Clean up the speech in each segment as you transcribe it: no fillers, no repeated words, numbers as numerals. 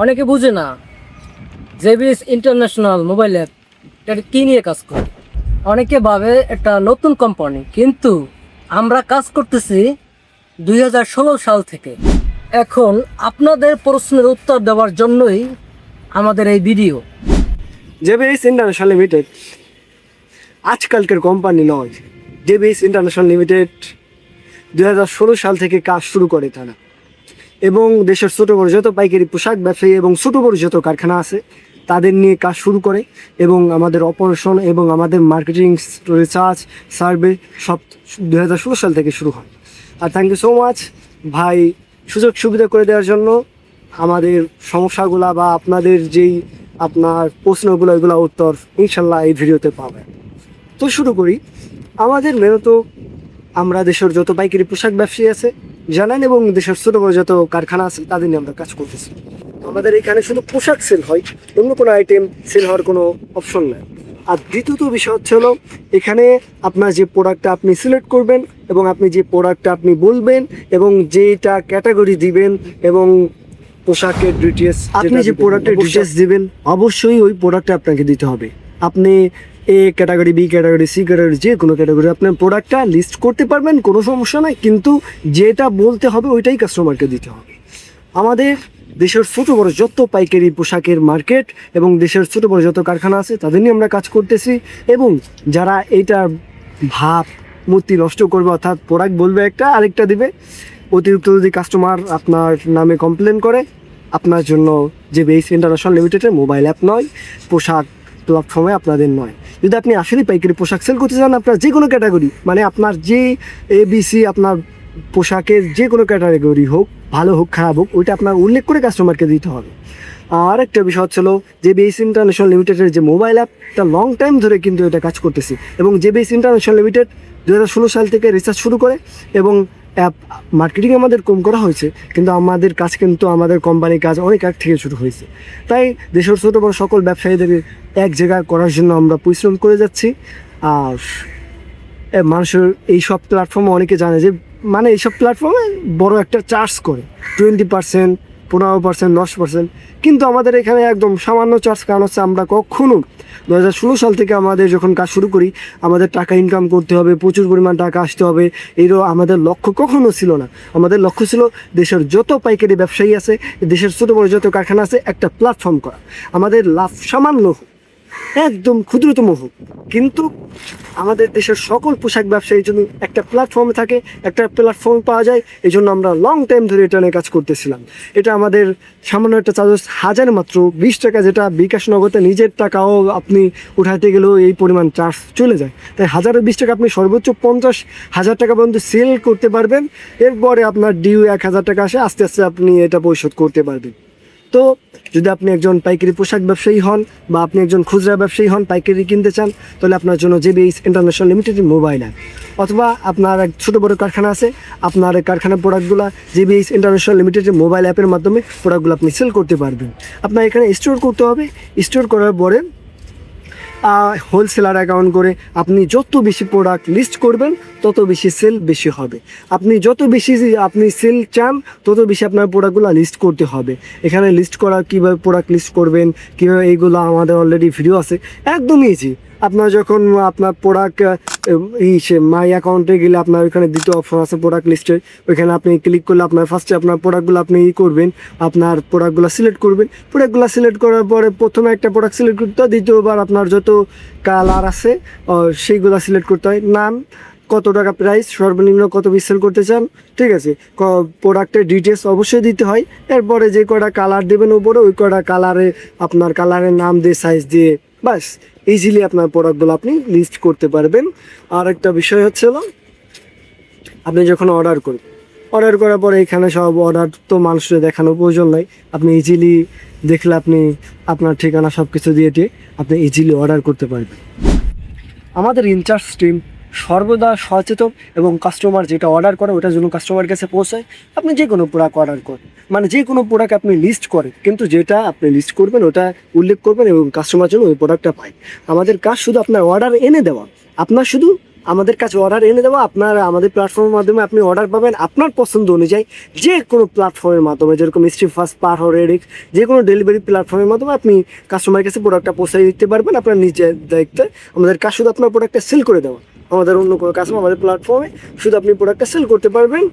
অনেকে বুঝে না জেবিএস ইন্টারন্যাশনাল মোবাইল অ্যাপ এটা কী নিয়ে কাজ করে। অনেকে ভাবে একটা নতুন কোম্পানি, কিন্তু আমরা কাজ করতেছি 2016 সাল থেকে। এখন আপনাদের প্রশ্নের উত্তর দেওয়ার জন্যই আমাদের এই ভিডিও। জেবিএস ইন্টারন্যাশনাল লিমিটেড আজকালকার কোম্পানি নয়। জেবিএস ইন্টারন্যাশনাল লিমিটেড 2016 সাল থেকে কাজ শুরু করে তারা, এবং দেশের ছোটো বড়ো যত পাইকারি পোশাক ব্যবসায়ী এবং ছোটো বড়ো যত কারখানা আছে তাদের নিয়ে কাজ শুরু করে, এবং আমাদের অপারেশন এবং আমাদের মার্কেটিং, রিসার্চ, সার্ভে সব 2016 সাল থেকে শুরু হয়। আর থ্যাংক ইউ সো মাচ ভাই, সুযোগ সুবিধা করে দেওয়ার জন্য। আমাদের সমস্যাগুলা বা আপনাদের যেই আপনার প্রশ্নগুলো, এগুলো উত্তর ইনশাল্লাহ এই ভিডিওতে পাবেন। তো শুরু করি। আমাদের মেনত আমরা দেশের যত পাইকারি পোশাক ব্যবসায়ী আছে জানেন, এবং দেশের ছোটো বড়ো যত কারখানা আছে তাদের নিয়ে আমরা কাজ করতেছি। আমাদের এখানে শুধু পোশাক সেল হয়, অন্য কোনো আইটেম সেল হওয়ার কোনো অপশন নেই। আর দ্বিতীয়ত বিষয় হচ্ছে হলো, এখানে আপনার যে প্রোডাক্টটা আপনি সিলেক্ট করবেন এবং আপনি যে প্রোডাক্টটা আপনি বলবেন এবং যেটা ক্যাটাগরি দিবেন এবং পোশাকের ডিটেলস, আপনি যে প্রোডাক্টের ডিটেলস দিবেন অবশ্যই ওই প্রোডাক্টটা আপনাকে দিতে হবে। আপনি A category, B category, C category, যে কোনো ক্যাটাগরি আপনার প্রোডাক্টটা লিস্ট করতে পারবেন, কোনো সমস্যা নাই, কিন্তু যেটা বলতে হবে ওইটাই কাস্টমারকে দিতে হবে। আমাদের দেশের ছোটো বড়ো যত পাইকারি পোশাকের মার্কেট এবং দেশের ছোটো বড়ো যত কারখানা আছে তাদের নিয়ে আমরা কাজ করতেছি। এবং যারা এইটার ভাব মূর্তি নষ্ট করবে, অর্থাৎ প্রোডাক্ট বলবে একটা আরেকটা দিবে, অতিরিক্ত যদি কাস্টমার আপনার নামে কমপ্লেন করে, আপনার জন্য জেবিএস ইন্টারন্যাশনাল লিমিটেডের মোবাইল অ্যাপ নয়, পোশাক প্ল্যাটফর্মে আপনাদের নয়। যদি আপনি আসলে পাইকারি পোশাক সেল করতে চান, আপনার যে কোনো ক্যাটাগরি, মানে আপনার যে এবিসি, আপনার পোশাকের যে কোনো ক্যাটাগরি হোক, ভালো হোক খারাপ হোক, ওইটা আপনার উল্লেখ করে কাস্টমারকে দিতে হবে। আর একটা বিষয় হচ্ছিল, জেবিএস ইন্টারন্যাশনাল লিমিটেডের যে মোবাইল অ্যাপ, এটা লং টাইম ধরে কিন্তু এটা কাজ করতেছি। এবং জেবিএস ইন্টারন্যাশনাল লিমিটেড 2016 সাল থেকে রিসার্চ শুরু করে এবং অ্যাপ মার্কেটিং আমাদের কম করা হয়েছে, কিন্তু আমাদের কাজ, কিন্তু আমাদের কোম্পানির কাজ অনেক আগ থেকে শুরু হয়েছে। তাই দেশের ছোটো বড়ো সকল ব্যবসায়ীদের এক জায়গায় করার জন্য আমরা পরিশ্রম করে যাচ্ছি। আর মানুষের এইসব প্ল্যাটফর্মে অনেকে জানে যে, মানে এইসব প্ল্যাটফর্মে বড় একটা চার্জ করে 20%, 15%, 10%, কিন্তু আমাদের এখানে একদম সামান্য চার্জ। কারণ হচ্ছে আমরা কখনো 2016 সাল থেকে আমাদের যখন কাজ শুরু করি, আমাদের টাকা ইনকাম করতে হবে, প্রচুর পরিমাণ টাকা আসতে হবে, এরও আমাদের লক্ষ্য কখনো ছিল না। আমাদের লক্ষ্য ছিল দেশের যত পাইকারি ব্যবসায়ী আছে, দেশের ছোটো বড়ো যত কারখানা আছে, একটা প্ল্যাটফর্ম করা। আমাদের লাভ সামান্য হোক, একদম ক্ষুদ্রতম হোক, কিন্তু আমাদের দেশের সকল পোশাক ব্যবসায়ীর জন্য একটা প্ল্যাটফর্মে থাকে, একটা প্ল্যাটফর্ম পাওয়া যায়। এই জন্য আমরা লং টাইম ধরে এটা নিয়ে কাজ করতেছিলাম। এটা আমাদের সামান্য একটা চার্জ, হাজার মাত্র 20 টাকা, যেটা বিকাশ নগদে নিজের টাকাও আপনি উঠাইতে গেলেও এই পরিমাণ চার্জ চলে যায়। তাই 1020 টাকা আপনি সর্বোচ্চ 50,000 টাকা পর্যন্ত সেল করতে পারবেন। এরপরে আপনার ডিউ 1000 টাকা আসে, আস্তে আস্তে আপনি এটা পরিশোধ করতে পারবেন। তো যদি আপনি একজন পাইকারি পোশাক ব্যবসায়ী হন বা আপনি একজন খুচরা ব্যবসায়ী হন, পাইকারি কিনতে চান, তাহলে আপনার জন্য জেবিএস ইন্টারন্যাশনাল লিমিটেডের মোবাইল অ্যাপ। অথবা আপনার এক ছোটো বড়ো কারখানা আছে, আপনার কারখানার প্রোডাক্টগুলো জেবিএস ইন্টারন্যাশনাল লিমিটেডের মোবাইল অ্যাপের মাধ্যমে প্রোডাক্টগুলো আপনি সেল করতে পারবেন। আপনার এখানে স্টোর করতে হবে। স্টোর করার পরে হোলসেলার অ্যাকাউন্ট করে আপনি যত বেশি প্রোডাক্ট লিস্ট করবেন, তত বেশি সেল বেশি হবে। আপনি যত বেশি আপনি সেল চান, তত বেশি আপনার প্রোডাক্টগুলো লিস্ট করতে হবে। এখানে লিস্ট করা, কীভাবে প্রোডাক্ট লিস্ট করবেন, কীভাবে, এইগুলো আমাদের অলরেডি ভিডিও আছে, একদম ইজি। আপনার যখন আপনার প্রোডাক্ট মাই অ্যাকাউন্টে গেলে আপনার ওইখানে দ্বিতীয় অপশন আছে প্রোডাক্ট লিস্টের, ওইখানে আপনি ক্লিক করলে আপনার ফার্স্টে আপনার প্রোডাক্টগুলো আপনি করবেন, আপনার প্রোডাক্টগুলো সিলেক্ট করবেন। প্রোডাক্টগুলো সিলেক্ট করার পরে প্রথমে একটা প্রোডাক্ট সিলেক্ট করতে হয়, দ্বিতীয়বার আপনার যত কালার আছে সেইগুলো সিলেক্ট করতে হয়। নাম, কত টাকা প্রাইস, সর্বনিম্ন কত পিস সেল করতে চান, ঠিক আছে, প্রোডাক্টের ডিটেলস অবশ্যই দিতে হয়। এরপরে যে কটা কালার দেবেন উপরে, ওই কটা কালারে আপনার কালারের নাম দিয়ে, সাইজ দিয়ে, বাস ইজিলি আপনার প্রোডাক্টগুলো আপনি লিস্ট করতে পারবেন। আর একটা বিষয় হচ্ছে, আপনি যখন অর্ডার করবেন, অর্ডার করার পরে এখানে সব অর্ডার তো মানুষের দেখানোর প্রয়োজন নাই, আপনি ইজিলি দেখলে আপনি আপনার ঠিকানা সব কিছু দিয়ে আপনি ইজিলি অর্ডার করতে পারবেন। আমাদের ইনচার্জ টিম সর্বদা সচেতন এবং কাস্টমার যেটা অর্ডার করে ওটার জন্য কাস্টমার কাছে পৌঁছায়। আপনি যে কোনো প্রোডাক্ট অর্ডার করেন, মানে যে কোনো প্রোডাক্ট আপনি লিস্ট করেন, কিন্তু যেটা আপনি লিস্ট করবেন ওটা উল্লেখ করবেন এবং কাস্টমার যেন ওই প্রোডাক্টটা পায়। আমাদের কাজ শুধু আপনার অর্ডার এনে দেওয়া, আপনার শুধু আমাদের কাছে অর্ডার এনে দেবো, আপনার আমাদের প্ল্যাটফর্মের মাধ্যমে আপনি অর্ডার পাবেন আপনার পছন্দ অনুযায়ী। যে কোনো প্ল্যাটফর্মের মাধ্যমে, যেরকম স্ট্রিট ফাস্ট, পার রেডিক্স, যে কোনো ডেলিভারি প্ল্যাটফর্মের মাধ্যমে আপনি কাস্টমারের কাছে প্রোডাক্টটা পৌঁছে দিতে পারবেন আপনার নিজের দায়িত্বে। আমাদের কাজ শুধু আপনার প্রোডাক্টটা সেল করে দেওয়া, আমাদের অন্য কোনো কাজ না। আমাদের প্ল্যাটফর্মে শুধু আপনি প্রোডাক্টটা সেল করতে পারবেন।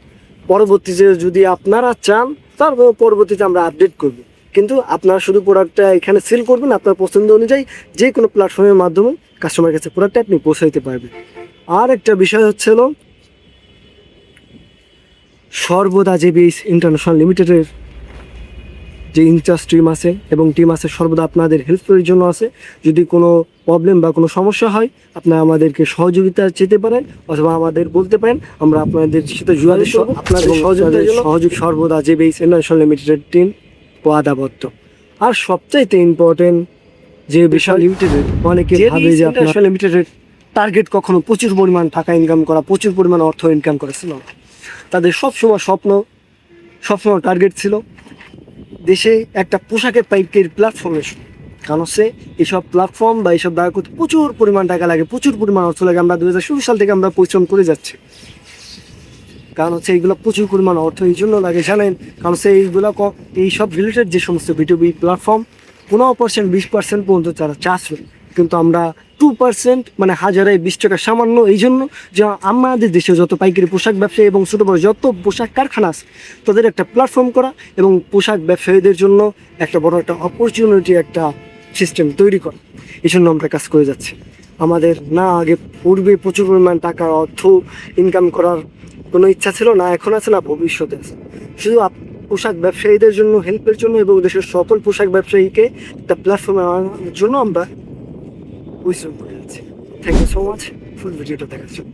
পরবর্তীতে যদি আপনারা চান, তারপর পরবর্তীতে আমরা আপডেট করব। কিন্তু আপনারা শুধু প্রোডাক্টটা এখানে সেল করবেন আপনার পছন্দ অনুযায়ী, যে কোনো প্ল্যাটফর্মের মাধ্যমে কাস্টমারের কাছে প্রোডাক্টটা আপনি পৌঁছে দিতে পারবেন। আর একটা বিষয় হচ্ছে হলো, সর্বদা জেবিএস ইন্টারন্যাশনাল লিমিটেডের যে ইনচার্জ টিম আছে এবং টিম আছে সর্বদা আপনাদের হেল্পের জন্য আছে। যদি কোনো প্রবলেম বা কোনো সমস্যা হয় আপনারা আমাদেরকে সহযোগিতা চেতে পারেন অথবা আমাদের বলতে পারেন, আমরা আপনাদের সাথে যোগাযোগ করব। আপনাদের সহযোগ সর্বদা জেবিএস ইন্টারন্যাশনাল লিমিটেডের টিম ওয়াদাবদ্ধ। আর সবচাইতে ইম্পর্টেন্ট যে বিষয় লিমিটেডের, অনেকে ভাবে যে ইন্টারন্যাশনাল লিমিটেডের টার্গেট কখনো প্রচুর পরিমাণ টাকা ইনকাম করা, প্রচুর পরিমাণ অর্থ ইনকাম করেছিল। তাদের সবসময় সবসময় টার্গেট ছিল দেশে একটা পোশাকের পাইকারি প্ল্যাটফর্মের। কারণ হচ্ছে এইসব প্ল্যাটফর্ম বা এইসব দাঁড় করতে প্রচুর পরিমাণ টাকা লাগে, প্রচুর পরিমাণ অর্থ লাগে। আমরা 2016 সাল থেকে আমরা পরিশ্রম করে যাচ্ছি। কারণ হচ্ছে এইগুলো প্রচুর পরিমাণ অর্থ এই জন্য লাগে জানেন, কারণ হচ্ছে এইগুলো এইসব রিলেটেড যে সমস্ত B2B প্ল্যাটফর্ম 15% 20% পর্যন্ত তারা চার্জ করে, কিন্তু আমরা 2% মানে হাজারে 20 টাকা সামান্য। এই জন্য যে আমাদের দেশে যত পাইকারি পোশাক ব্যবসায়ী এবং ছোটো বড় যত পোশাক কারখানা আছে তাদের একটা প্ল্যাটফর্ম করা এবং পোশাক ব্যবসায়ীদের জন্য একটা বড় একটা অপরচুনিটি, একটা সিস্টেম তৈরি করা। এই জন্য আমরা কাজ করে যাচ্ছি। আমাদের না আগে পূর্বে প্রচুর পরিমাণ টাকা অর্থ ইনকাম করার কোনো ইচ্ছা ছিল না, এখন আছে না ভবিষ্যতে আছে। শুধু পোশাক ব্যবসায়ীদের জন্য, হেল্পের জন্য এবং দেশের সকল পোশাক ব্যবসায়ীকে একটা প্ল্যাটফর্মে আনার জন্য আমরা পরিশ্রম করে যাচ্ছি। থ্যাংক ইউ সো মাচ ফুল ভিডিওটা দেখার জন্য।